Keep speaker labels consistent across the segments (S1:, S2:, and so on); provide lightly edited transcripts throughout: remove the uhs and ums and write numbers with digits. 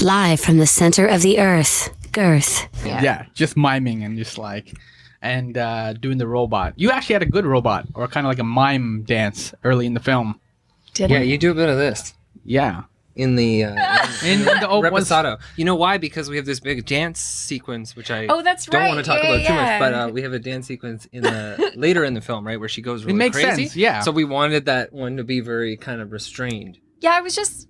S1: Live from the center of the earth. Girth.
S2: Yeah, just miming and just doing the robot. You actually had a good robot, or kind of like a mime dance early in the film.
S3: You do a bit of this.
S2: Yeah.
S3: In the
S2: in the
S3: reposado. You know why? Because we have this big dance sequence, which I don't want to talk about too much, but we have a dance sequence later in the film, right, where she goes really
S2: makes
S3: crazy.
S2: Sense, yeah.
S3: So we wanted that one to be very kind of restrained.
S4: Yeah, I was just,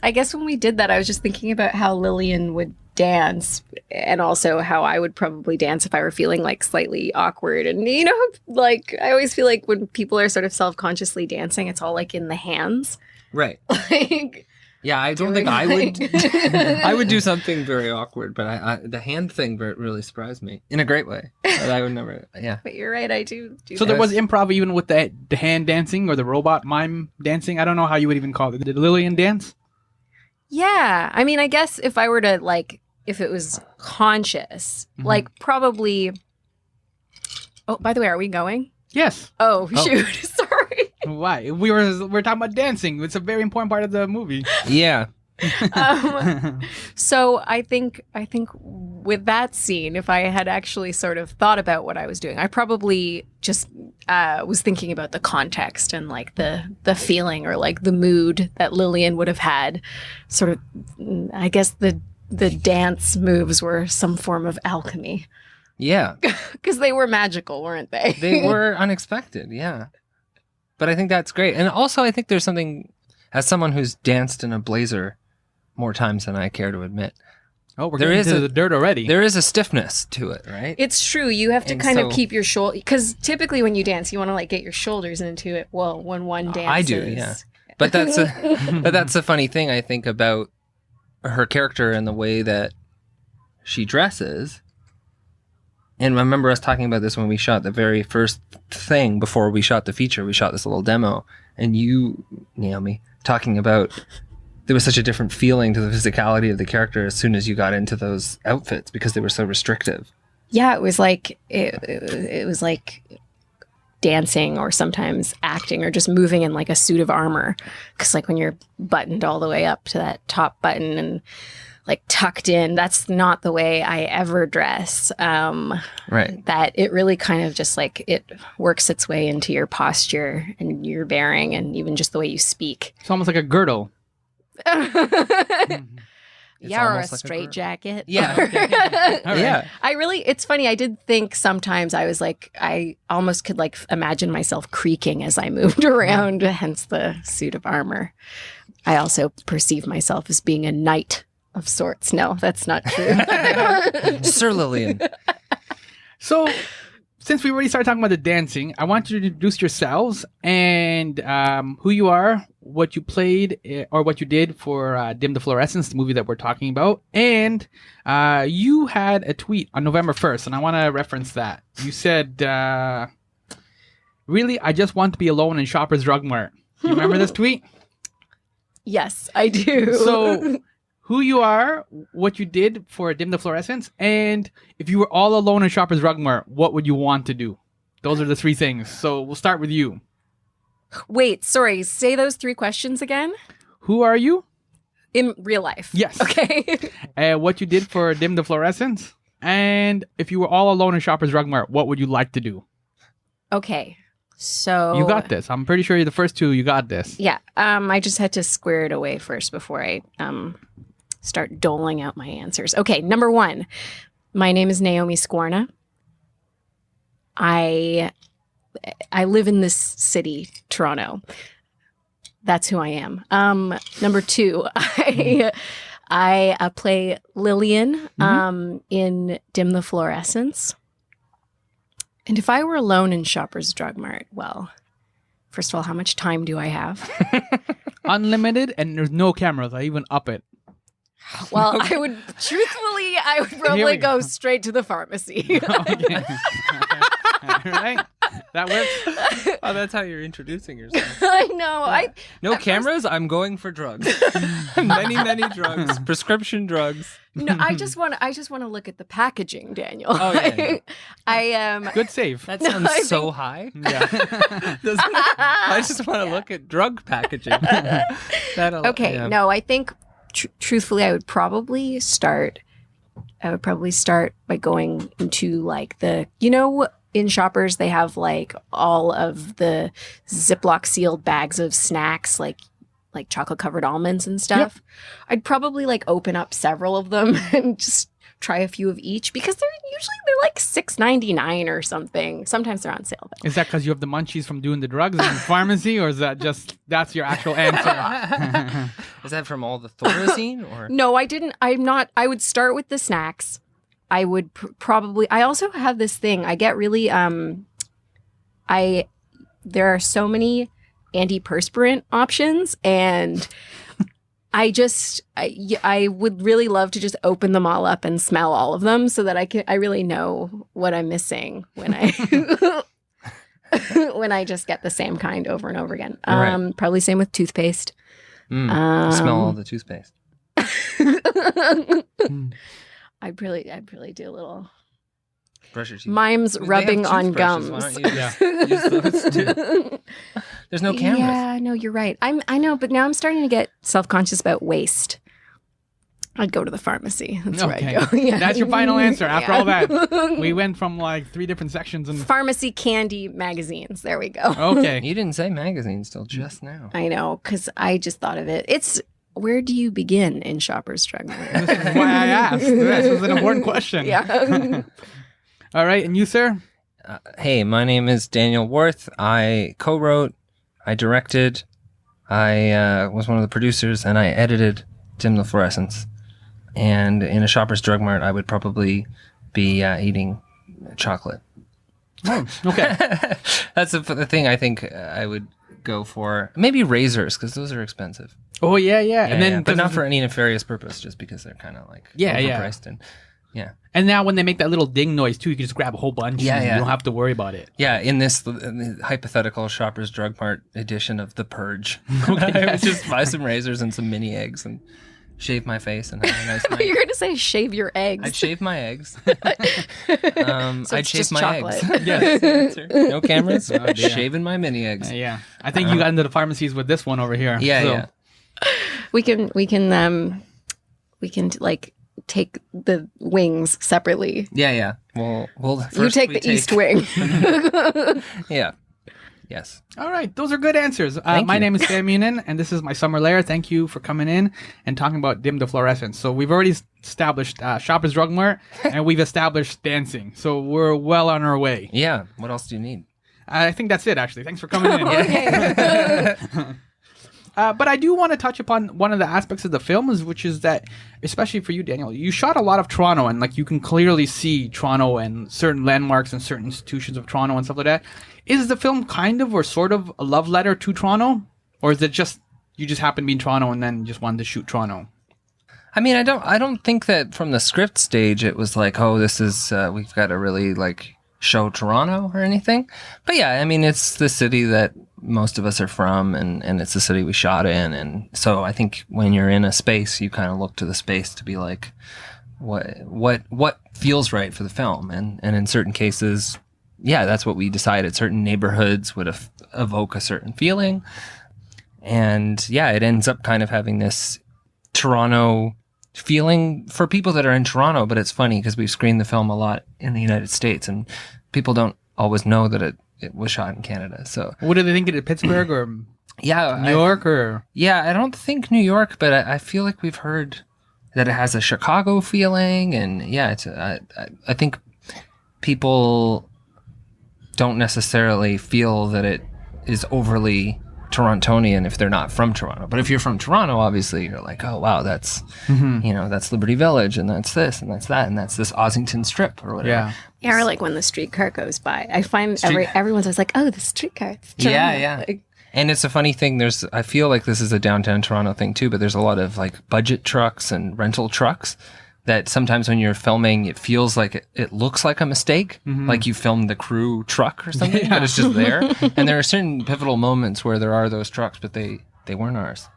S4: I guess when we did that, I was just thinking about how Lillian would dance and also how I would probably dance if I were feeling like slightly awkward. And, you know, like I always feel like when people are sort of self-consciously dancing, it's all like in the hands.
S3: Right.
S4: Like,
S3: yeah, I don't think I would. I would do something very awkward, but I the hand thing really surprised me in a great way. But I would never. Yeah.
S4: But you're right. I do.
S2: So there was improv even with the hand dancing or the robot mime dancing. I don't know how you would even call it. The Lillian dance.
S4: Yeah, I mean, I guess if I were to if it was conscious, probably. Oh, by the way, are we going?
S2: Yes.
S4: Oh. Shoot! Sorry.
S2: Why? We're talking about dancing. It's a very important part of the movie.
S3: Yeah.
S4: So I think with that scene, if I had actually sort of thought about what I was doing, I probably just was thinking about the context and like the feeling or like the mood that Lillian would have had. Sort of, I guess the dance moves were some form of alchemy.
S3: Yeah.
S4: Because they were magical, weren't they?
S3: They were unexpected, yeah. But I think that's great. And also I think there's something, as someone who's danced in a blazer more times than I care to admit.
S2: Oh, we're getting into the dirt already.
S3: There is a stiffness to it, right?
S4: It's true. You have to kind of keep your shoulder, because typically when you dance, you want to like get your shoulders into it. Well, when one dances.
S3: I do, yeah. But that's a funny thing, I think, about her character and the way that she dresses. And I remember us talking about this when we shot the very first thing before we shot the feature. We shot this little demo, and you, Naomi, talking about there was such a different feeling to the physicality of the character as soon as you got into those outfits because they were so restrictive.
S4: Yeah, it was like it was like dancing or sometimes acting or just moving in like a suit of armor. Because like when you're buttoned all the way up to that top button and like tucked in, that's not the way I ever dress.
S3: Right.
S4: That it really kind of just like it works its way into your posture and your bearing and even just the way you speak.
S2: It's almost like a girdle.
S4: Yeah, or a straight jacket.
S3: Yeah.
S2: Yeah.
S4: It's funny. I did think sometimes I was like, I almost could like imagine myself creaking as I moved around, hence the suit of armor. I also perceive myself as being a knight of sorts. No, that's not true.
S3: Sir Lillian.
S2: So, since we already started talking about the dancing, I want you to introduce yourselves and who you are, what you played, or what you did for Dim the Fluorescents, the movie that we're talking about. And you had a tweet on November 1st, and I want to reference that. You said, really, I just want to be alone in Shoppers Drug Mart. Do you remember this tweet?
S4: Yes, I do.
S2: So, who you are, what you did for Dim the Fluorescents, and if you were all alone in Shoppers Drug Mart, what would you want to do? Those are the three things. So we'll start with you.
S4: Wait, sorry. Say those three questions again.
S2: Who are you?
S4: In real life.
S2: Yes.
S4: Okay.
S2: What you did for Dim the Fluorescents, and if you were all alone in Shoppers Drug Mart, what would you like to do?
S4: Okay. So
S2: you got this. I'm pretty sure you're the first two. You got this.
S4: Yeah. I just had to square it away first before I start doling out my answers. Okay, number one. My name is Naomi Skwarna. I live in this city, Toronto. That's who I am. Number two, I play Lillian in Dim the Fluorescents. And if I were alone in Shoppers Drug Mart, well, first of all, how much time do I have?
S2: Unlimited, and there's no cameras. I even up it.
S4: Well, I would probably go straight to the pharmacy.
S2: Okay. All right. That works.
S3: Oh, that's how you're introducing yourself.
S4: I know.
S3: No cameras. I'm going for drugs. many drugs. Prescription drugs.
S4: No, I just want to look at the packaging, Daniel.
S3: Oh yeah.
S4: I
S2: Good save.
S3: That sounds so high.
S2: Yeah.
S3: Doesn't it? I just want to look at drug packaging.
S4: Okay. Yeah. No, I think truthfully, I would probably start by going into like in Shoppers, they have like all of the Ziploc sealed bags of snacks, like chocolate covered almonds and stuff. Yep. I'd probably like open up several of them and just try a few of each because they're like $6.99 or something. Sometimes they're on sale though.
S2: Is that because you have the munchies from doing the drugs in the pharmacy, or is that just that's your actual answer?
S3: Is that from all the Thorazine or?
S4: No, I didn't. I'm not. I would start with the snacks. I would probably. I also have this thing. I get really. There are so many antiperspirant options, and I would really love to just open them all up and smell all of them so that I really know what I'm missing when I when I just get the same kind over and over again.
S3: Right.
S4: Probably same with toothpaste.
S3: Smell all the toothpaste.
S4: I'd really do a little
S3: brush your teeth.
S4: Mimes rubbing on gums.
S3: Why don't you use those too? There's no cameras.
S4: Yeah, no, you're right. I know, but now I'm starting to get self-conscious about waste. I'd go to the pharmacy. That's where I'd go. Yeah.
S2: That's your final answer. After all that, we went from like 3 different sections and
S4: pharmacy candy magazines. There we go.
S2: Okay.
S3: You didn't say magazines till just now.
S4: I know, because I just thought of it. It's where do you begin in Shoppers Drug Mart?
S2: This is why I asked. This is an important question.
S4: Yeah.
S2: All right, and you, sir?
S3: Hey, my name is Daniel Warth. I co-wrote, I directed, I was one of the producers, and I edited Dim the Fluorescents. And in a Shoppers Drug Mart, I would probably be eating chocolate.
S2: Oh, okay.
S3: That's the thing I think I would go for. Maybe razors, because those are expensive.
S2: Oh, yeah. And then,
S3: but not for any nefarious purpose, just because they're kind of like overpriced. And
S2: And now when they make that little ding noise too, you can just grab a whole bunch and you don't have to worry about it.
S3: Yeah, in the hypothetical Shoppers Drug Mart edition of The Purge, I would just buy some razors and some mini eggs and shave my face and have a nice night.
S4: You're going to say shave your eggs.
S3: I'd shave my eggs.
S4: So
S3: I'd shave my
S4: chocolate.
S3: eggs. Yes. No cameras. Shaving my mini eggs.
S2: Yeah. I think you got into the pharmacies with this one over here.
S3: Yeah.
S4: We can like take the wings separately.
S3: Yeah. Well,
S4: you take the east wing.
S3: Yeah. Yes.
S2: All right. Those are good answers. My
S3: you.
S2: name is Sammy Younan, and this is my Summer Lair. Thank you for coming in and talking about Dim the Fluorescents. So we've already established Shoppers Drug Mart, and we've established dancing. So we're well on our way.
S3: Yeah. What else do you need?
S2: I think that's it, actually. Thanks for coming in.
S4: Okay.
S2: But I do want to touch upon one of the aspects of the film, which is that, especially for you, Daniel, you shot a lot of Toronto, and like you can clearly see Toronto and certain landmarks and certain institutions of Toronto and stuff like that. Is the film kind of or sort of a love letter to Toronto, or is it just you just happen to be in Toronto and then just wanted to shoot Toronto?
S3: I mean, I don't think that from the script stage it was like, oh, this is we've got to really like show Toronto or anything. But yeah, I mean, it's the city that most of us are from, and it's the city we shot in, and so I think when you're in a space, you kind of look to the space to be like, what feels right for the film, and in certain cases, yeah, that's what we decided. Certain neighborhoods would evoke a certain feeling, and yeah, it ends up kind of having this Toronto feeling for people that are in Toronto. But it's funny because we've screened the film a lot in the United States, and people don't always know that it was shot in Canada. So
S2: What do they think of it? Pittsburgh or New York or?
S3: Yeah, I don't think New York, but I feel like we've heard that it has a Chicago feeling, and yeah, it's I think people don't necessarily feel that it is overly Torontonian if they're not from Toronto. But if you're from Toronto, obviously you're like, oh wow, that's that's Liberty Village, and that's this, and that's that, and that's this Ossington Strip or whatever.
S4: Yeah, or like when the streetcar goes by. I find everyone's always like, oh, the streetcar. It's Toronto.
S3: Yeah.
S4: Like,
S3: and it's a funny thing. I feel like this is a downtown Toronto thing too, but there's a lot of like budget trucks and rental trucks that sometimes when you're filming, it feels like it looks like a mistake, like you filmed the crew truck or something, but it's just there. And there are certain pivotal moments where there are those trucks, but they weren't ours.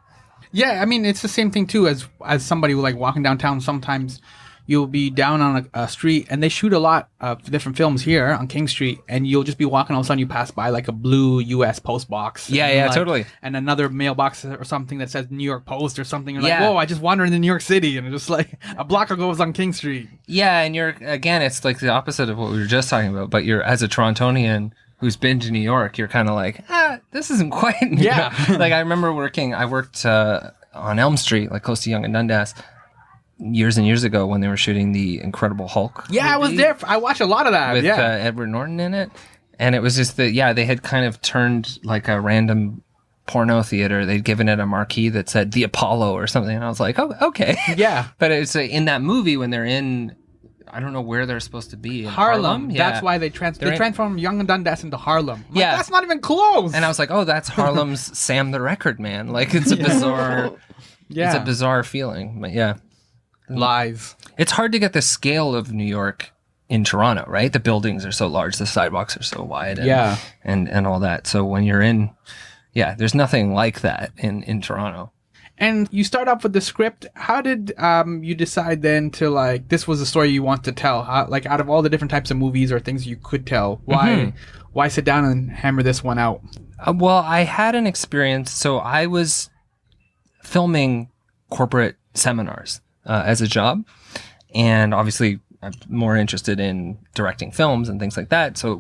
S2: Yeah, I mean, it's the same thing too as somebody who like walking downtown. Sometimes you'll be down on a street, and they shoot a lot of different films here on King Street, and you'll just be walking, all of a sudden you pass by like a blue U.S. post box.
S3: Yeah, totally.
S2: And another mailbox or something that says New York Post or something. You're
S3: Yeah.
S2: like, whoa, I just wandered into New York City, and it's just like a block ago was on King Street.
S3: Yeah, and it's like the opposite of what we were just talking about, but you're, as a Torontonian who's been to New York, you're kind of like, this isn't quite New
S2: Yeah.
S3: York. Like, I remember I worked on Elm Street, like close to Yonge and Dundas, years and years ago when they were shooting the Incredible Hulk.
S2: Yeah, I was
S3: movie
S2: there. I watched a lot of that.
S3: with
S2: Yeah.
S3: Edward Norton in it. And it was just that, they had kind of turned like a random porno theater. They'd given it a marquee that said the Apollo or something. And I was like, oh, okay.
S2: Yeah.
S3: But it's in that movie when they're in, I don't know where they're supposed to be. In
S2: Harlem.
S3: Yeah.
S2: That's why they transformed Young and Dundas into Harlem. I'm like,
S3: Yeah.
S2: that's not even close.
S3: And I was like, oh, that's Harlem's Sam the Record Man. Like, it's a bizarre,
S2: yeah.
S3: it's a bizarre feeling. But yeah,
S2: Lies.
S3: it's hard to get the scale of New York in Toronto, right? The buildings are so large, the sidewalks are so wide, and,
S2: Yeah.
S3: and all that. So when you're in, there's nothing like that in Toronto.
S2: And you start off with the script. How did you decide then to like this was the story you want to tell? Like out of all the different types of movies or things you could tell, why sit down and hammer this one out?
S3: Well, I had an experience. So I was filming corporate seminars as a job, and obviously I'm more interested in directing films and things like that. So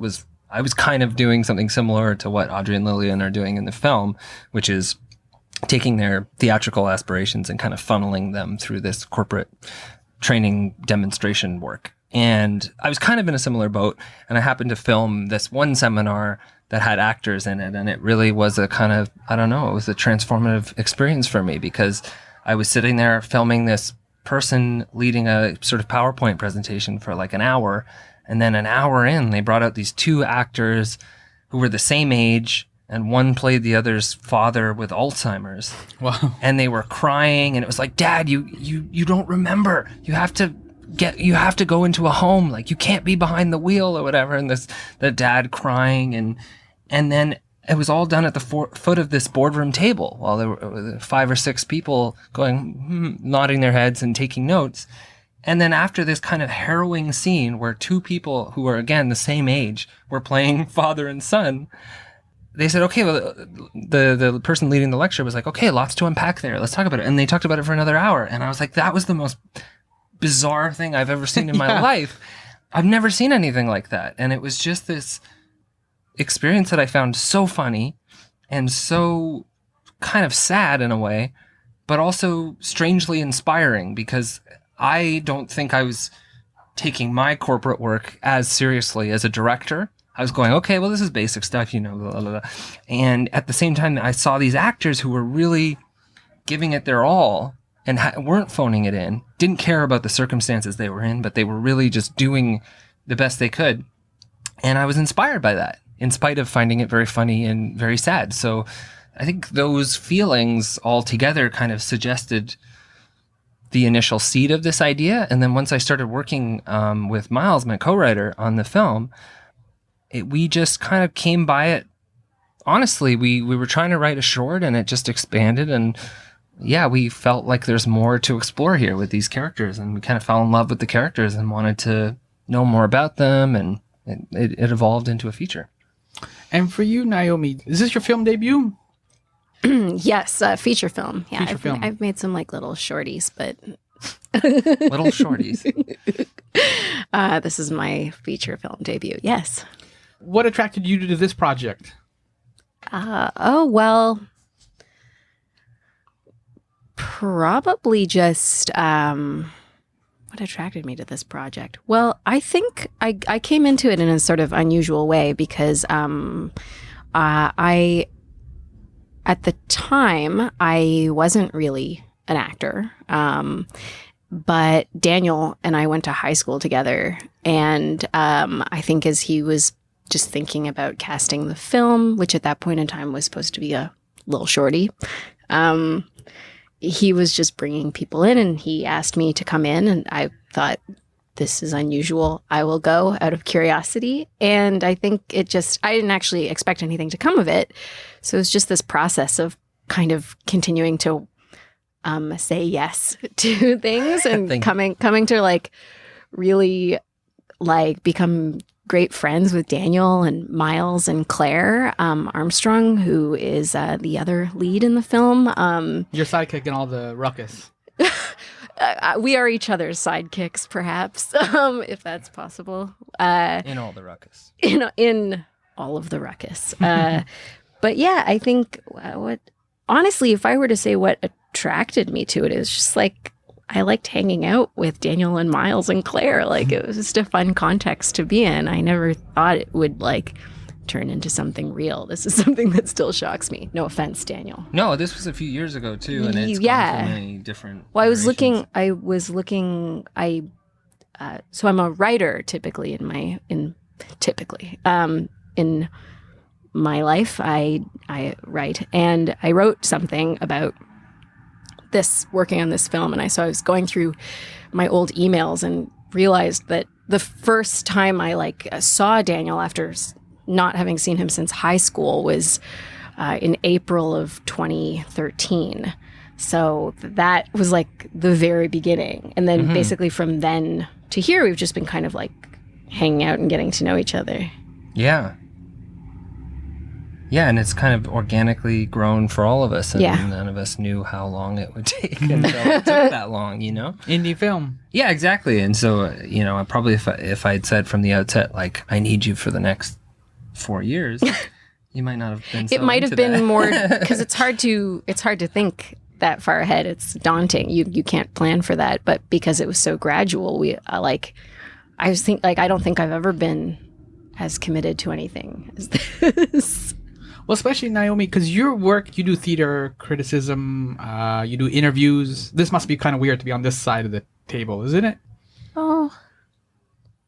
S3: I was kind of doing something similar to what Audrey and Lillian are doing in the film, which is taking their theatrical aspirations and kind of funneling them through this corporate training demonstration work. And I was kind of in a similar boat, and I happened to film this one seminar that had actors in it. And it really was a kind of, I don't know, it was a transformative experience for me, because I was sitting there filming this person leading a sort of PowerPoint presentation for like an hour. And then an hour in, they brought out these two actors who were the same age, and one played the other's father with Alzheimer's.
S2: Wow.
S3: And they were crying, and it was like, Dad, you don't remember. You have to go into a home. Like, you can't be behind the wheel or whatever. And the dad crying, and then it was all done at the foot of this boardroom table while there were 5 or 6 people going, nodding their heads and taking notes. And then after this kind of harrowing scene where two people who are, again, the same age were playing father and son, they said, okay, well, the person leading the lecture was like, okay, lots to unpack there. Let's talk about it. And they talked about it for another hour. And I was like, that was the most bizarre thing I've ever seen in my life. I've never seen anything like that. And it was just this experience that I found so funny and so kind of sad in a way, but also strangely inspiring, because I don't think I was taking my corporate work as seriously as a director. I was going, okay, well, this is basic stuff, blah, blah, blah. And at the same time, I saw these actors who were really giving it their all and weren't phoning it in, didn't care about the circumstances they were in, but they were really just doing the best they could. And I was inspired by that, in spite of finding it very funny and very sad. So I think those feelings all together kind of suggested the initial seed of this idea. And then once I started working with Miles, my co-writer, on the film, we just kind of came by it. Honestly, we were trying to write a short, and it just expanded. And yeah, we felt like there's more to explore here with these characters. And we kind of fell in love with the characters and wanted to know more about them. And it evolved into a feature.
S2: And for you, Naomi, is this your film debut?
S4: Yes, feature film. Yeah,
S2: Feature film.
S4: I've made some like little shorties, but
S3: Little shorties.
S4: this is my feature film debut. Yes.
S2: What attracted you to this project?
S4: Well, probably just what attracted me to this project. Well, I think I came into it in a sort of unusual way because I at the time I wasn't really an actor. But Daniel and I went to high school together, and I think as he was just thinking about casting the film, which at that point in time was supposed to be a little shorty, he was just bringing people in, and he asked me to come in, and I thought, this is unusual. I will go out of curiosity. And I think I didn't actually expect anything to come of it. So it was just this process of kind of continuing to say yes to things and
S3: Thank
S4: coming to like really like become great friends with Daniel and Miles and Claire Armstrong, who is the other lead in the film.
S2: Your sidekick in all the ruckus.
S4: We are each other's sidekicks, perhaps, if that's possible.
S3: In all the ruckus.
S4: In all of the ruckus. But yeah, I think honestly, if I were to say what attracted me to it, it was just like I liked hanging out with Daniel and Miles and Claire. Like it was just a fun context to be in. I never thought it would like turn into something real. This is something that still shocks me. No offense, Daniel.
S3: No, this was a few years ago too, and it's gone through many different.
S4: Well, I was
S3: iterations.
S4: looking. So I'm a writer typically in my life. I write, and I wrote something about this working on this film, and I was going through my old emails and realized that the first time I like saw Daniel after not having seen him since high school was in April of 2013. So that was like the very beginning. And then basically from then to here, we've just been kind of like hanging out and getting to know each other.
S3: Yeah. Yeah, and it's kind of organically grown for all of us, and none of us knew how long it would take until it took that long, you know?
S2: Indie film.
S3: Yeah, exactly. And so, you know, I probably if I'd said from the outset, like, I need you for the next 4 years, you might not have been.
S4: It might have been more because it's hard to think that far ahead. It's daunting. You can't plan for that. But because it was so gradual, I don't think I've ever been as committed to anything as this.
S2: Well, especially Naomi, because your work, you do theater criticism, you do interviews. This must be kind of weird to be on this side of the table, isn't it?
S4: Oh,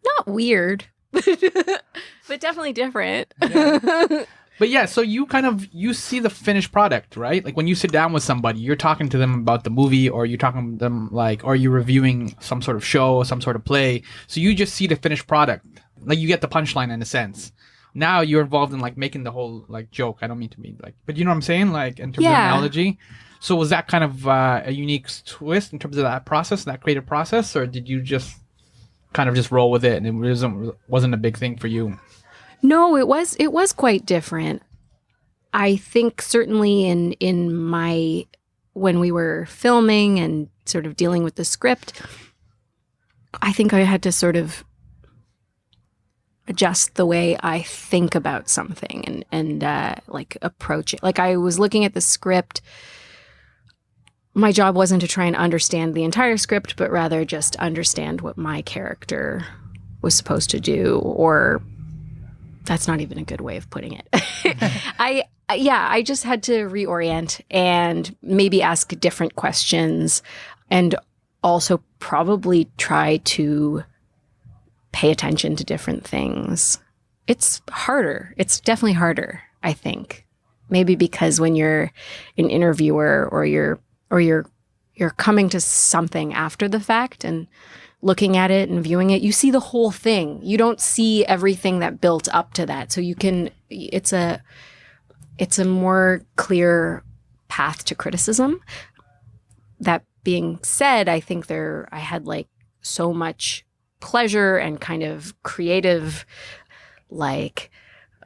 S4: not weird, but definitely different.
S2: Yeah. But yeah, so you see the finished product, right? Like when you sit down with somebody, you're talking to them about the movie, or you're talking to them or you're reviewing some sort of show or some sort of play. So you just see the finished product. Like you get the punchline in a sense. Now you're involved in like making the whole like joke. I don't mean to be like, but you know what I'm saying? Like in terms of analogy. So was that kind of a unique twist in terms of that process, that creative process, or did you just kind of just roll with it and it wasn't a big thing for you?
S4: No, it was quite different. I think certainly in my when we were filming and sort of dealing with the script, I think I had to sort of adjust the way I think about something and like approach it. Like I was looking at the script. My job wasn't to try and understand the entire script, but rather just understand what my character was supposed to do, or that's not even a good way of putting it. I just had to reorient and maybe ask different questions, and also probably try to pay attention to different things. It's harder. It's definitely harder, I think. Maybe because when you're an interviewer or you're coming to something after the fact and looking at it and viewing it, you see the whole thing. You don't see everything that built up to that. So it's a more clear path to criticism. That being said, I think I had like so much pleasure and kind of creative, like,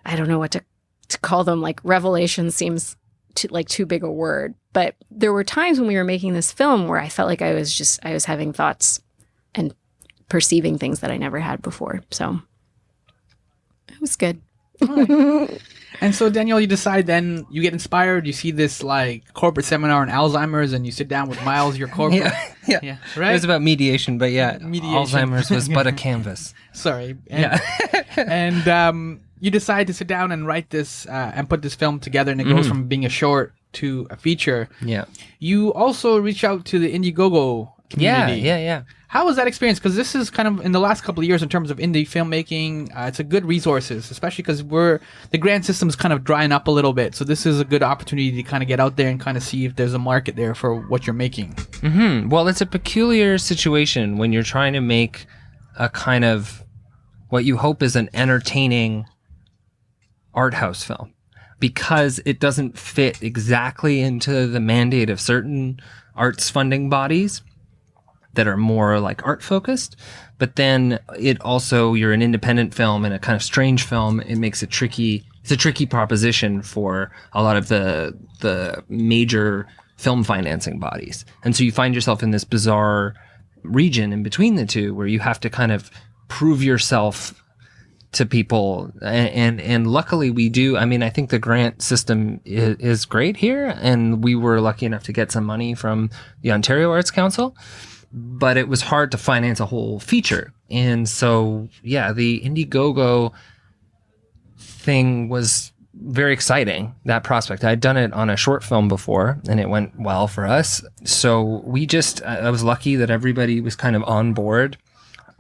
S4: I don't know what to call them, like revelation seems too big a word, but there were times when we were making this film where I felt like I was having thoughts and perceiving things that I never had before. So it was good.
S2: Right. And so, Daniel, you decide then, you get inspired, you see this like corporate seminar on Alzheimer's, and you sit down with Miles, your corporate.
S3: Yeah.
S2: Right?
S3: It was about mediation, but Alzheimer's was but a canvas.
S2: Sorry. And you decide to sit down and write this and put this film together, and it goes from being a short to a feature. Yeah. You also reach out to the Indiegogo community.
S3: Yeah.
S2: How was that experience? Because this is kind of in the last couple of years in terms of indie filmmaking. It's a good resources, especially because the grant system is kind of drying up a little bit. So this is a good opportunity to kind of get out there and kind of see if there's a market there for what you're making.
S3: Mm-hmm. Well, it's a peculiar situation when you're trying to make a kind of what you hope is an entertaining art house film, because it doesn't fit exactly into the mandate of certain arts funding bodies that are more like art focused. But then it also, you're an independent film and a kind of strange film. It makes it tricky. It's a tricky proposition for a lot of the major film financing bodies. And so you find yourself in this bizarre region in between the two where you have to kind of prove yourself to people. And luckily we do. I mean, I think the grant system is great here. And we were lucky enough to get some money from the Ontario Arts Council. But it was hard to finance a whole feature. And so, yeah, the Indiegogo thing was very exciting, that prospect. I'd done it on a short film before, and it went well for us. So I was lucky that everybody was kind of on board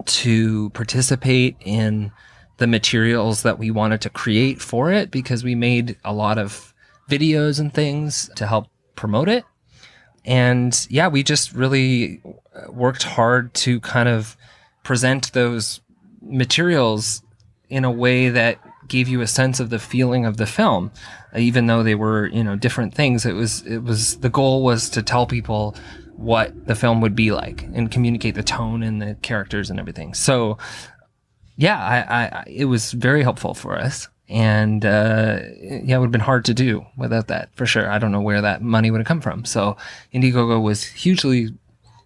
S3: to participate in the materials that we wanted to create for it, because we made a lot of videos and things to help promote it. And yeah, we just really worked hard to kind of present those materials in a way that gave you a sense of the feeling of the film, even though they were, different things. It was the goal was to tell people what the film would be like and communicate the tone and the characters and everything. So yeah, it was very helpful for us. And it would have been hard to do without that, for sure. I don't know where that money would have come from. So Indiegogo was hugely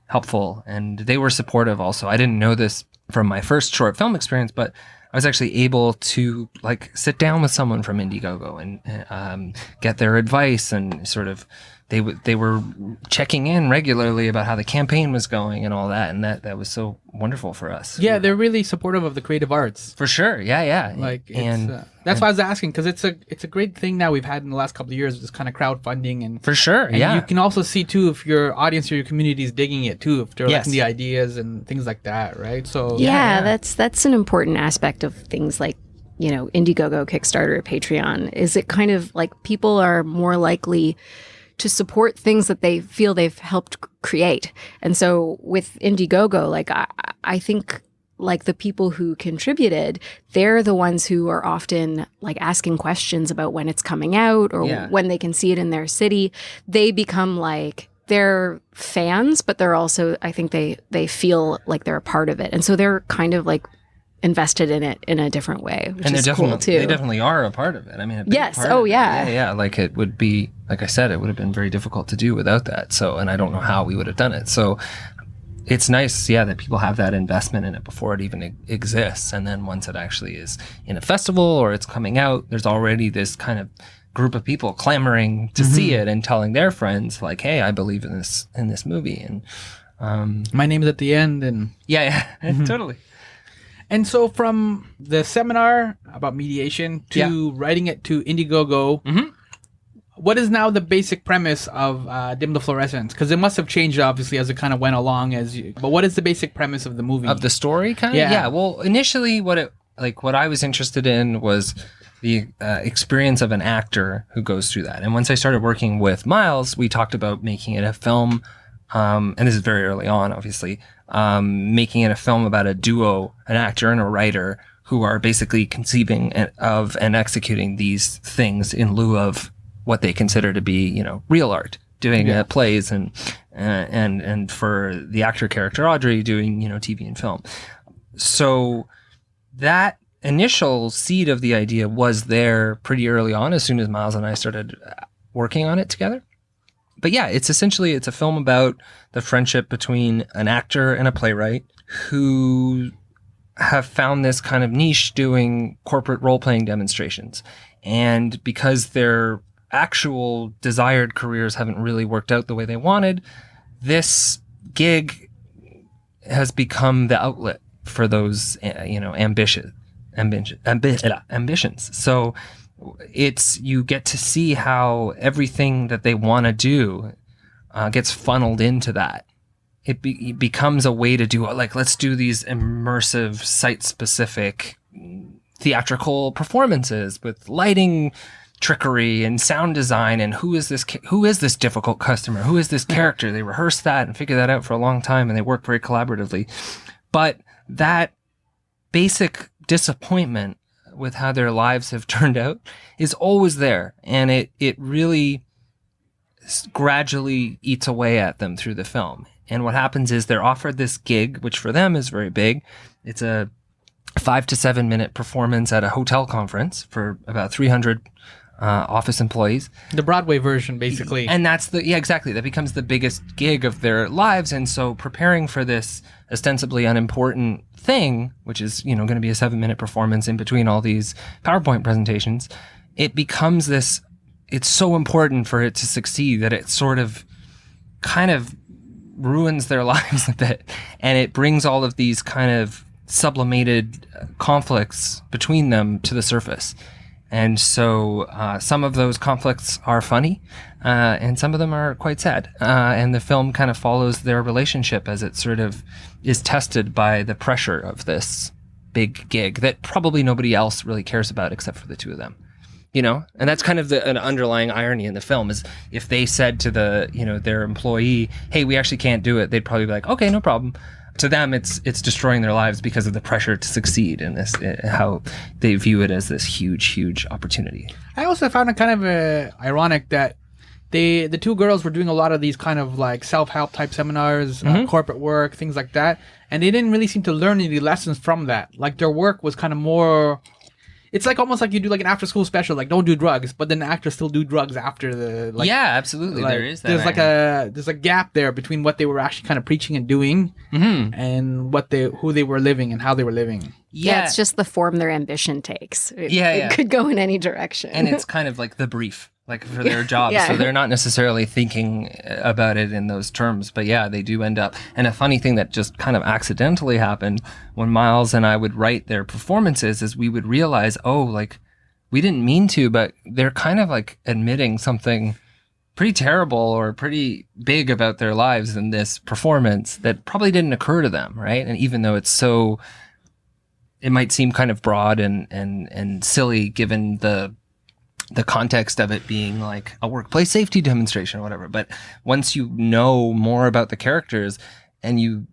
S3: helpful, and they were supportive also. I didn't know this from my first short film experience, but I was actually able to sit down with someone from Indiegogo and get their advice, and sort of they were checking in regularly about how the campaign was going and all that, and that was so wonderful for us.
S2: Yeah, they're really supportive of the creative arts.
S3: For sure. Yeah.
S2: That's why I was asking, because it's a great thing now we've had in the last couple of years, this kind of crowdfunding. And
S3: for sure,
S2: and you can also see too if your audience or your community is digging it too, if they're liking the ideas and things like that, right? So
S4: that's an important aspect of things like, Indiegogo, Kickstarter, Patreon. Is it kind of like people are more likely to support things that they feel they've helped create. And so with Indiegogo, I think the people who contributed, they're the ones who are often asking questions about when it's coming out or when they can see it in their city. They become they're fans, but they're also, I think they feel like they're a part of it. And so they're kind of invested in it in a different way, which is cool too.
S3: They definitely are a part of it. I mean,
S4: yes.
S3: Yeah. It would be, like I said, it would have been very difficult to do without that. So, and I don't know how we would have done it. So it's nice, that people have that investment in it before it even exists. And then once it actually is in a festival or it's coming out, there's already this kind of group of people clamoring to see it and telling their friends hey, I believe in this movie. And
S2: my name is at the end. And
S3: totally.
S2: And so from the seminar about mediation to writing it to Indiegogo, what is now the basic premise of Dim the Fluorescents? Because it must have changed, obviously, as it kind of went along. But what is the basic premise of the movie?
S3: Of the story, kind of? Yeah. Well, initially, what I was interested in was the experience of an actor who goes through that. And once I started working with Miles, we talked about making it a film. And this is very early on, obviously, making it a film about a duo, an actor and a writer, who are basically conceiving of and executing these things in lieu of what they consider to be, real art, doing plays and for the actor character Audrey doing, TV and film. So that initial seed of the idea was there pretty early on, as soon as Miles and I started working on it together. But yeah, it's a film about the friendship between an actor and a playwright who have found this kind of niche doing corporate role-playing demonstrations. And because their actual desired careers haven't really worked out the way they wanted, this gig has become the outlet for those, ambitions. So you get to see how everything that they want to do gets funneled into that. It becomes a way to do let's do these immersive, site-specific theatrical performances with lighting trickery and sound design, and who is this difficult customer, who is this character. They rehearse that and figure that out for a long time, and they work very collaboratively. But that basic disappointment with how their lives have turned out is always there, and it really gradually eats away at them through the film. And what happens is they're offered this gig, which for them is very big. It's a 5 to 7 minute performance at a hotel conference for about 300 office employees.
S2: The Broadway version, basically.
S3: And that's exactly. That becomes the biggest gig of their lives. And so preparing for this ostensibly unimportant thing, which is, going to be a 7-minute performance in between all these PowerPoint presentations, it becomes this, it's so important for it to succeed that it sort of kind of ruins their lives a bit. And it brings all of these kind of sublimated conflicts between them to the surface. And so some of those conflicts are funny, and some of them are quite sad. And the film kind of follows their relationship as it sort of is tested by the pressure of this big gig that probably nobody else really cares about except for the two of them. And that's kind of an underlying irony in the film is if they said to their employee, hey, we actually can't do it, they'd probably be like, okay, no problem. To them, it's destroying their lives because of the pressure to succeed in this, how they view it as this huge, huge opportunity.
S2: I also found it kind of ironic that the two girls were doing a lot of these kind of like self-help type seminars, corporate work, things like that. And they didn't really seem to learn any lessons from that. Like their work was kind of more... It's like almost like you do like an after school special, like don't do drugs, but then the actors still do drugs after the
S3: yeah, absolutely. There is that.
S2: There's a gap there between what they were actually kind of preaching and doing and who they were living and how they were living.
S4: Yeah, it's just the form their ambition takes. It could go in any direction.
S3: And it's kind of like the brief, like for their job. Yeah. So they're not necessarily thinking about it in those terms, but yeah, they do end up. And a funny thing that just kind of accidentally happened when Miles and I would write their performances is we would realize, we didn't mean to, but they're kind of like admitting something pretty terrible or pretty big about their lives in this performance that probably didn't occur to them, right? And even though it's so, it might seem kind of broad and silly given the context of it being like a workplace safety demonstration or whatever. But once you know more about the characters and you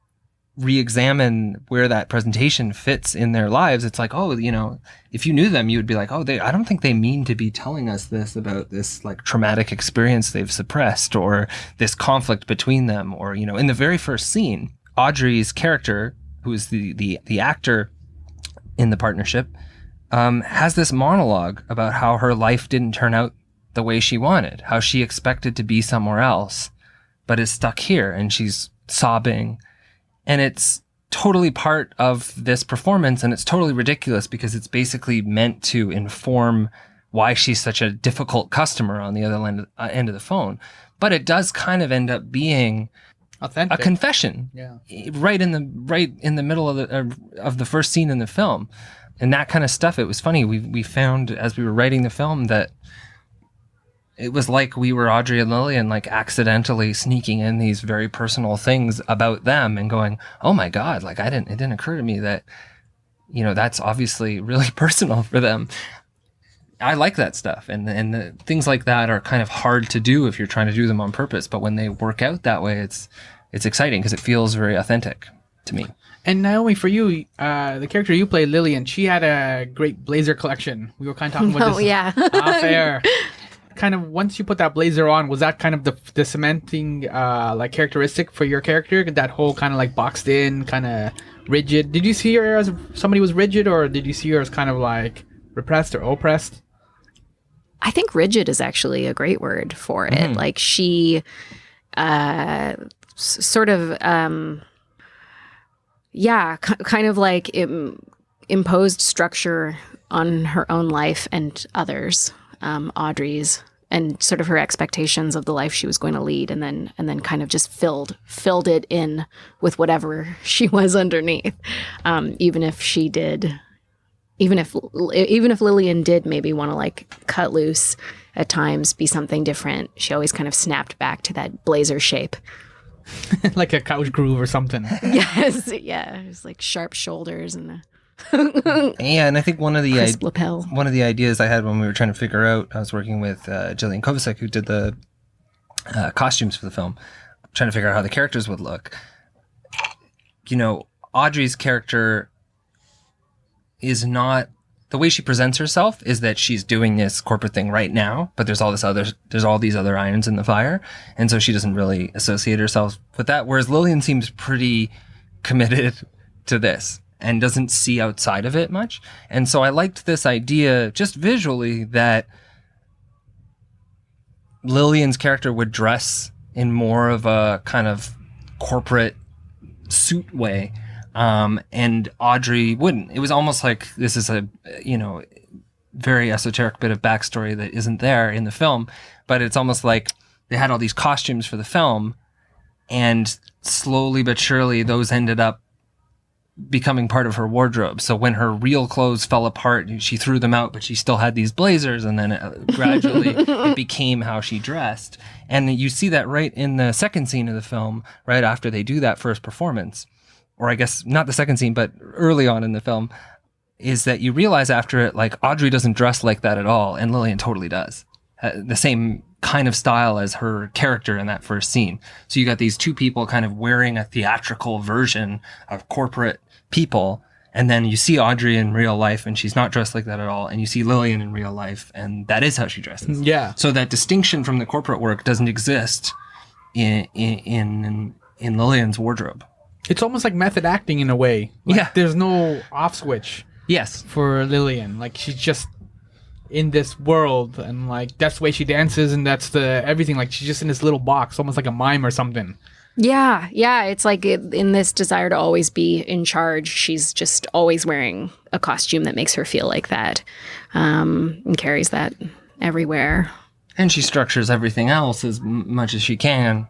S3: re-examine where that presentation fits in their lives, it's like, if you knew them, you would be like, I don't think they mean to be telling us this about this like traumatic experience they've suppressed or this conflict between them. Or, in the very first scene, Audrey's character, who is the actor in the partnership, has this monologue about how her life didn't turn out the way she wanted, how she expected to be somewhere else, but is stuck here, and she's sobbing. And it's totally part of this performance, and it's totally ridiculous because it's basically meant to inform why she's such a difficult customer on the other end of the phone. But it does kind of end up being
S2: authentic.
S3: A confession, right in the middle of the first scene in the film. And that kind of stuff, it was funny. We found as we were writing the film that it was like we were Audrey and Lillian, like accidentally sneaking in these very personal things about them and going, oh my God, like it didn't occur to me that, that's obviously really personal for them. I like that stuff. And the things like that are kind of hard to do if you're trying to do them on purpose. But when they work out that way, it's exciting because it feels very authentic to me.
S2: And Naomi, for you, the character you played, Lillian, she had a great blazer collection. We were kind of talking about this off air. Kind of once you put that blazer on, was that kind of the cementing characteristic for your character? That whole kind of like boxed in, kind of rigid. Did you see her as somebody who was rigid, or did you see her as kind of like repressed or oppressed?
S4: I think rigid is actually a great word for it. Mm-hmm. Like she sort of kind of like imposed structure on her own life and others. Audrey's, and sort of her expectations of the life she was going to lead, and then kind of just filled it in with whatever she was underneath. Even if Lillian did maybe want to like cut loose at times, be something different, she always kind of snapped back to that blazer shape.
S2: Like a couch groove or something.
S4: Yes, yeah, it's like sharp shoulders and
S3: yeah, and I think one of the
S4: lapel.
S3: One of the ideas I had when we were trying to figure out, I was working with Jillian Kovacic, who did the costumes for the film, trying to figure out how the characters would look. Audrey's character is not the way she presents herself is that she's doing this corporate thing right now, but there's all these other irons in the fire. And so she doesn't really associate herself with that. Whereas Lillian seems pretty committed to this and doesn't see outside of it much. And so I liked this idea just visually that Lillian's character would dress in more of a kind of corporate suit way. And Audrey wouldn't. It was almost like this is a, very esoteric bit of backstory that isn't there in the film, but it's almost like they had all these costumes for the film, and slowly but surely those ended up becoming part of her wardrobe. So when her real clothes fell apart, she threw them out, but she still had these blazers, and then gradually it became how she dressed. And you see that right in the second scene of the film, right after they do that first performance. Or I guess not the second scene, but early on in the film, is that you realize after it, like, Audrey doesn't dress like that at all, and Lillian totally does. The same kind of style as her character in that first scene. So you got these two people kind of wearing a theatrical version of corporate people, and then you see Audrey in real life, and she's not dressed like that at all, and you see Lillian in real life, and that is how she dresses.
S2: Yeah.
S3: So that distinction from the corporate work doesn't exist in Lillian's wardrobe.
S2: It's almost like method acting in a way. Like,
S3: yeah.
S2: There's no off switch.
S3: Yes.
S2: For Lillian. Like, she's just in this world, and like that's the way she dances, and that's the everything. Like, she's just in this little box, almost like a mime or something.
S4: Yeah. It's like in this desire to always be in charge, she's just always wearing a costume that makes her feel like that, and carries that everywhere. And
S3: she structures everything else as much as she can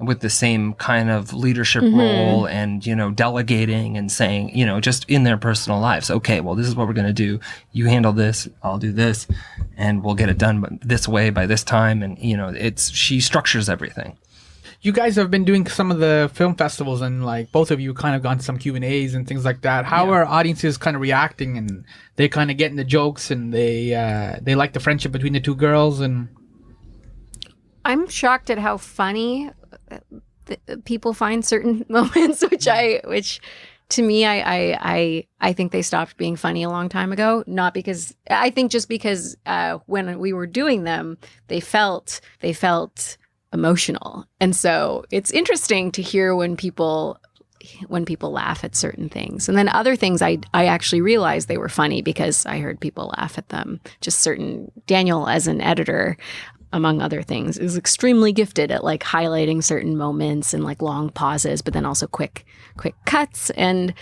S3: with the same kind of leadership role, and, delegating and saying, just in their personal lives. Okay, well, this is what we're going to do. You handle this, I'll do this, and we'll get it done this way by this time. And, she structures everything.
S2: You guys have been doing some of the film festivals, and like both of you kind of gone to some Q&As and things like that. How are audiences kind of reacting, and they kind of getting the jokes, and they like the friendship between the two girls? And
S4: I'm shocked at how funny people find certain moments, which to me, I think they stopped being funny a long time ago. Not because I think just because when we were doing them, they felt emotional, and so it's interesting to hear when people laugh at certain things, and then other things I actually realized they were funny because I heard people laugh at them. Just certain Daniel, as an editor, among other things, is extremely gifted at like highlighting certain moments and like long pauses, but then also quick cuts. And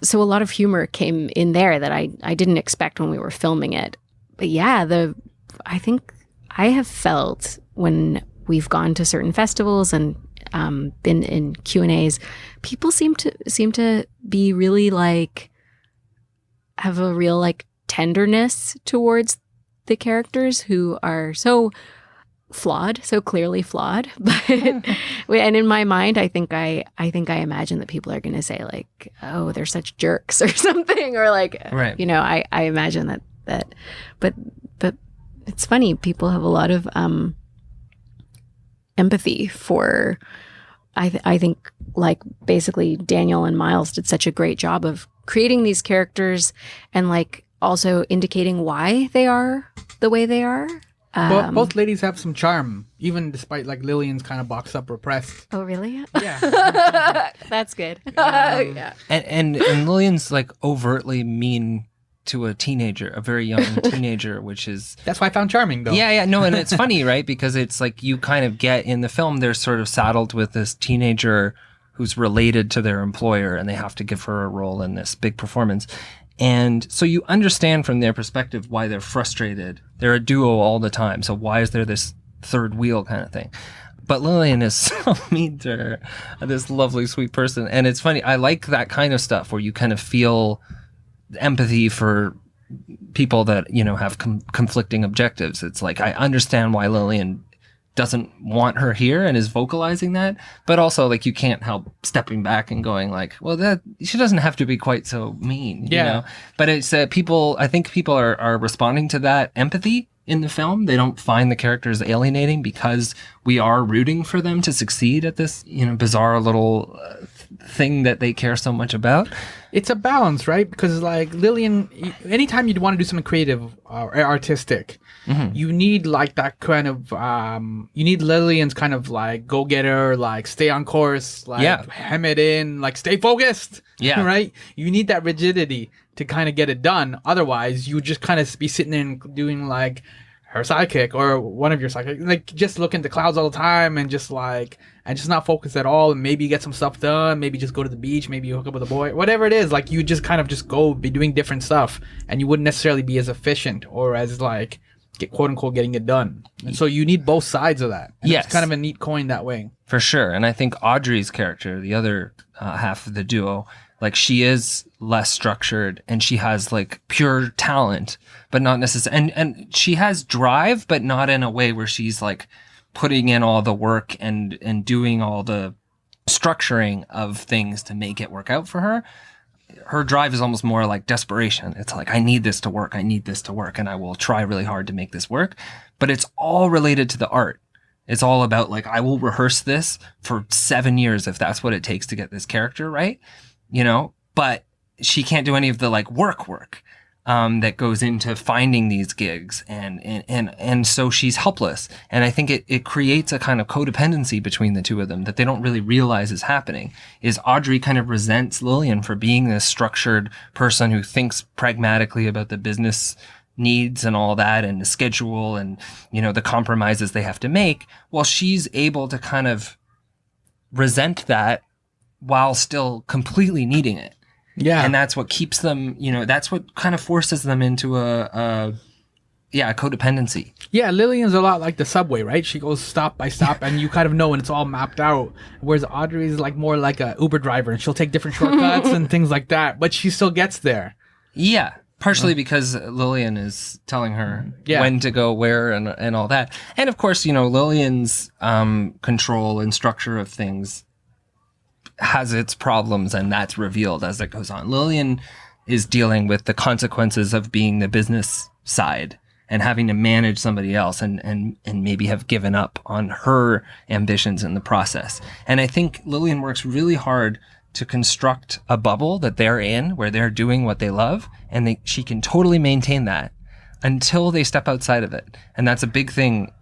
S4: so a lot of humor came in there that I didn't expect when we were filming it. But yeah, I think I have felt when we've gone to certain festivals and been in Q&As, people seem to be really like, have a real like tenderness towards the characters who are so flawed, so clearly flawed. But and in my mind, I think I imagine that people are going to say like, "Oh, they're such jerks" or something, or like,
S3: right.
S4: I imagine that. But it's funny. People have a lot of empathy for. I think like basically Daniel and Miles did such a great job of creating these characters and like also indicating why they are the way they are.
S2: Both ladies have some charm, even despite like Lillian's kind of boxed up, repressed.
S4: Oh, really?
S2: Yeah.
S4: That's good. Yeah.
S3: And Lillian's like overtly mean to a teenager, a very young teenager, which is...
S2: That's why I found charming, though.
S3: Yeah, no, and it's funny, right? Because it's like you kind of get, in the film, they're sort of saddled with this teenager who's related to their employer, and they have to give her a role in this big performance. And so you understand from their perspective why they're frustrated. They're a duo all the time. So why is there this third wheel kind of thing? But Lillian is so mean to her, this lovely, sweet person. And it's funny. I like that kind of stuff where you kind of feel empathy for people that, have conflicting objectives. It's like, I understand why Lillian doesn't want her here and is vocalizing that, but also like you can't help stepping back and going like, well, that she doesn't have to be quite so mean, you know? But it's I think people are responding to that empathy in the film. They don't find the characters alienating because we are rooting for them to succeed at this, bizarre little thing that they care so much about.
S2: It's a balance, right? Because like Lillian, anytime you'd want to do something creative or artistic, you need like that kind of you need Lillian's kind of like go getter, like stay on course, like hem it in, like stay focused.
S3: Yeah.
S2: Right. You need that rigidity to kind of get it done. Otherwise, you would just kind of be sitting there and doing like her sidekick or one of your sidekicks, like just look into clouds all the time and just not focus at all, and maybe get some stuff done, maybe just go to the beach, maybe you hook up with a boy, whatever it is. Like you just kind of just go be doing different stuff, and you wouldn't necessarily be as efficient or as like quote unquote getting it done. And so you need both sides of that. And it's kind of a neat coin that way. For
S3: sure. And I think Audrey's character, the other half of the duo, like she is less structured and she has like pure talent, but not necessarily, and she has drive, but not in a way where she's like putting in all the work and doing all the structuring of things to make it work out for her. Her drive is almost more like desperation. It's like, I need this to work. I need this to work. And I will try really hard to make this work. But it's all related to the art. It's all about like, I will rehearse this for 7 years if that's what it takes to get this character right. You know, but she can't do any of the like work that goes into finding these gigs, and so she's helpless. And I think it creates a kind of codependency between the two of them that they don't really realize is happening. Is Audrey kind of resents Lillian for being this structured person who thinks pragmatically about the business needs and all that, and the schedule and, you know, the compromises they have to make, while she's able to kind of resent that while still completely needing it. Yeah. And that's what keeps them, you know, that's what kind of forces them into a codependency. Yeah, Lillian's a lot like the subway, right? She goes stop by stop and you kind of know when it's all mapped out. Whereas Audrey's like more like a Uber driver and she'll take different shortcuts and things like that, but she still gets there. Yeah. Partially because Lillian is telling her when to go where and all that. And of course, you know, Lillian's control and structure of things has its problems, and that's revealed as it goes on. Lillian is dealing with the consequences of being the business side and having to manage somebody else and maybe have given up on her ambitions in the process. And I think Lillian works really hard to construct a bubble that they're in where they're doing what they love, and she can totally maintain that until they step outside of it. And that's a big thing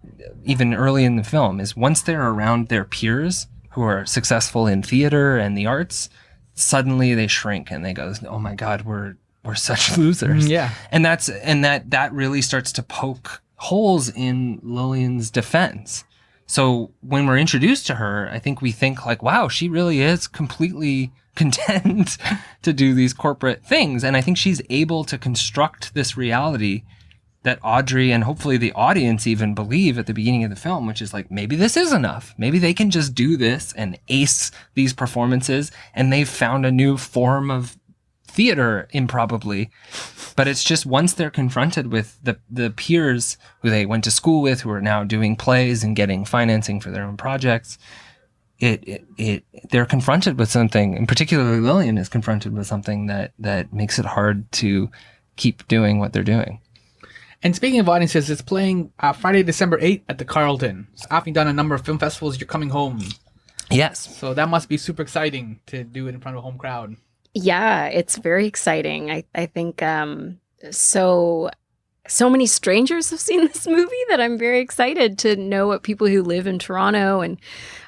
S3: even early in the film, is once they're around their peers who are successful in theater and the arts, suddenly they shrink and they go, oh my God, we're such losers. Yeah. And that really starts to poke holes in Lillian's defense. So when we're introduced to her, I think we think like, wow, she really is completely content to do these corporate things. And I think she's able to construct this reality that Audrey and hopefully the audience even believe at the beginning of the film, which is like, maybe this is enough. Maybe they can just do this and ace these performances, and they've found a new form of theater, improbably. But it's just once they're confronted with the peers who they went to school with, who are now doing plays and getting financing for their own projects, they're confronted with something, and particularly Lillian is confronted with something that makes it hard to keep doing what they're doing. And speaking of audiences, it's playing Friday, December 8th at the Carlton. So after you've done a number of film festivals, you're coming home. Yes. So that must be super exciting to do it in front of a home crowd.
S4: Yeah, it's very exciting. I think so many strangers have seen this movie that I'm very excited to know what people who live in Toronto, and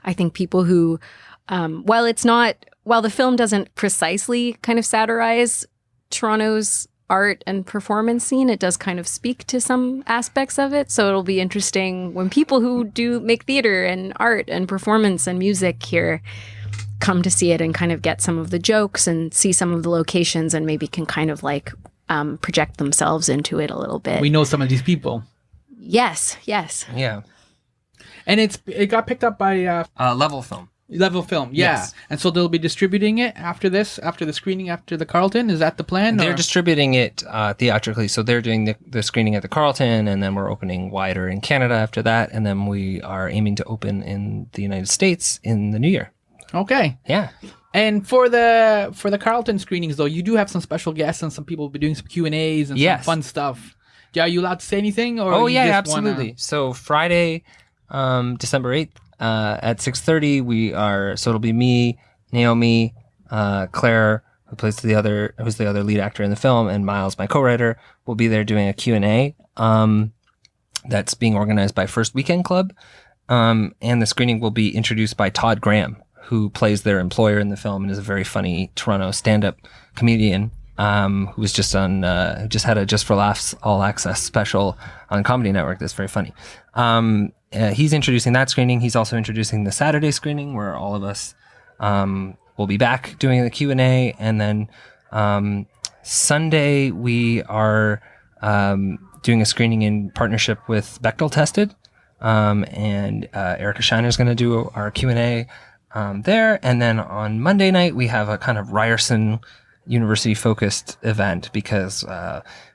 S4: I think people who, while the film doesn't precisely kind of satirize Toronto's art and performance scene, it does kind of speak to some aspects of it. So it'll be interesting when people who do make theater and art and performance and music here come to see it and kind of get some of the jokes and see some of the locations and maybe can kind of like project themselves into it a little bit.
S2: We know some of these people.
S4: Yes.
S2: Yeah. And it got picked up by
S3: Level Film.
S2: Level Film, yeah. Yes. And so they'll be distributing it after the screening after the Carlton. Is that the plan?
S3: They're distributing it theatrically. So they're doing the screening at the Carlton, and then we're opening wider in Canada after that. And then we are aiming to open in the United States in the new year.
S2: Okay.
S3: Yeah.
S2: And for the Carlton screenings, though, you do have some special guests and some people will be doing some Q&As and some fun stuff. Are you allowed to say anything? Or
S3: absolutely. So Friday, December 8th, at 6:30, so it'll be me, Naomi, Claire, who's the other lead actor in the film, and Miles, my co-writer, will be there doing a Q&A that's being organized by First Weekend Club. And the screening will be introduced by Todd Graham, who plays their employer in the film and is a very funny Toronto stand-up comedian who was just on, just had a Just for Laughs All Access special on Comedy Network that's very funny. He's introducing that screening. He's also introducing the Saturday screening where all of us will be back doing the Q&A. And then Sunday we are doing a screening in partnership with Bechdel Tested. And Erica Shiner is going to do our Q&A there. And then on Monday night, we have a kind of Ryerson University-focused event because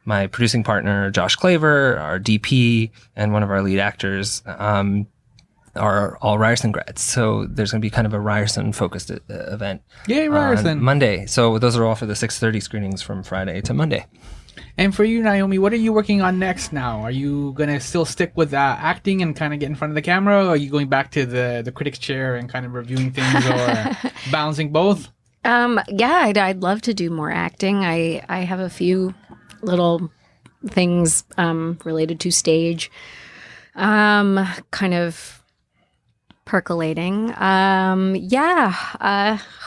S3: my producing partner, Josh Claver, our DP, and one of our lead actors are all Ryerson grads. So there's going to be kind of a Ryerson-focused event.
S2: Yay, Ryerson!
S3: On Monday. So those are all for the 6:30 screenings from Friday to Monday.
S2: And for you, Naomi, what are you working on next now? Are you going to still stick with acting and kind of get in front of the camera? Or are you going back to the critic's chair and kind of reviewing things or balancing both?
S4: Yeah, I'd love to do more acting. I have a few little things related to stage kind of percolating.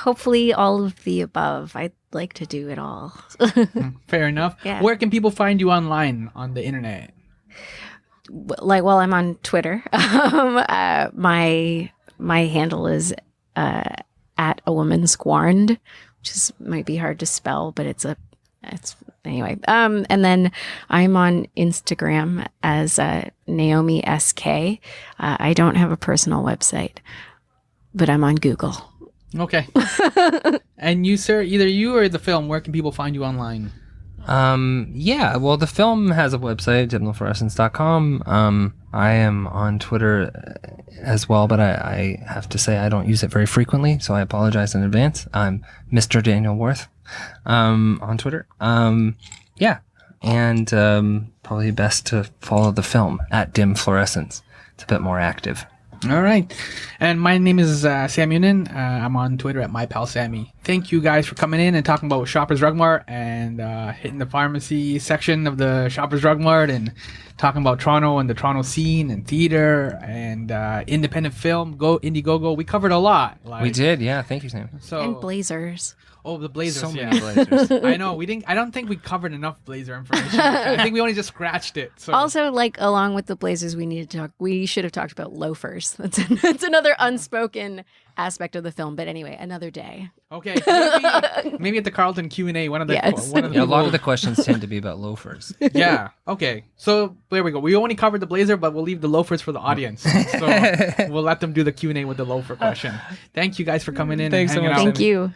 S4: Hopefully all of the above. I'd like to do it all.
S2: Fair enough.
S4: Yeah.
S2: Where can people find you online on the internet?
S4: I'm on Twitter. My handle is at a woman scorned, which might be hard to spell, but it's anyway. And then I'm on Instagram as Naomi SK. I don't have a personal website, but I'm on Google.
S2: Okay. And you, sir, either you or the film, where can people find you online?
S3: Well, the film has a website, dimthefluorescents.com. I am on Twitter as well, but I have to say I don't use it very frequently, so I apologize in advance. I'm Mr. Daniel Warth on Twitter. And probably best to follow the film at Dim Fluorescents. It's a bit more active.
S2: All right. And my name is Sammy Younan. I'm on Twitter at My Pal Sammy. Thank you guys for coming in and talking about Shoppers Drug Mart and hitting the pharmacy section of the Shoppers Drug Mart and talking about Toronto and the Toronto scene and theater and independent film, Indiegogo. We covered a lot.
S3: We did, yeah. Thank you, Sammy.
S4: And Blazers.
S2: Oh, the Blazers.
S3: So
S2: yeah.
S3: many Blazers.
S2: I know. I don't think we covered enough Blazer information. I think we only just scratched it. So.
S4: Also, along with the Blazers, we should have talked about loafers. That's another unspoken aspect of the film. But anyway, another day.
S2: Okay. Maybe at the Carlton Q&A, one of the
S4: Yes.
S3: A lot of the questions tend to be about loafers.
S2: Yeah. Okay. So there we go. We only covered the Blazer, but we'll leave the loafers for the audience. So we'll let them do the Q&A with the loafer question. Thank you guys for coming in.
S3: Thanks
S2: and
S3: so
S2: hanging
S3: much.
S2: out.
S4: Thank you.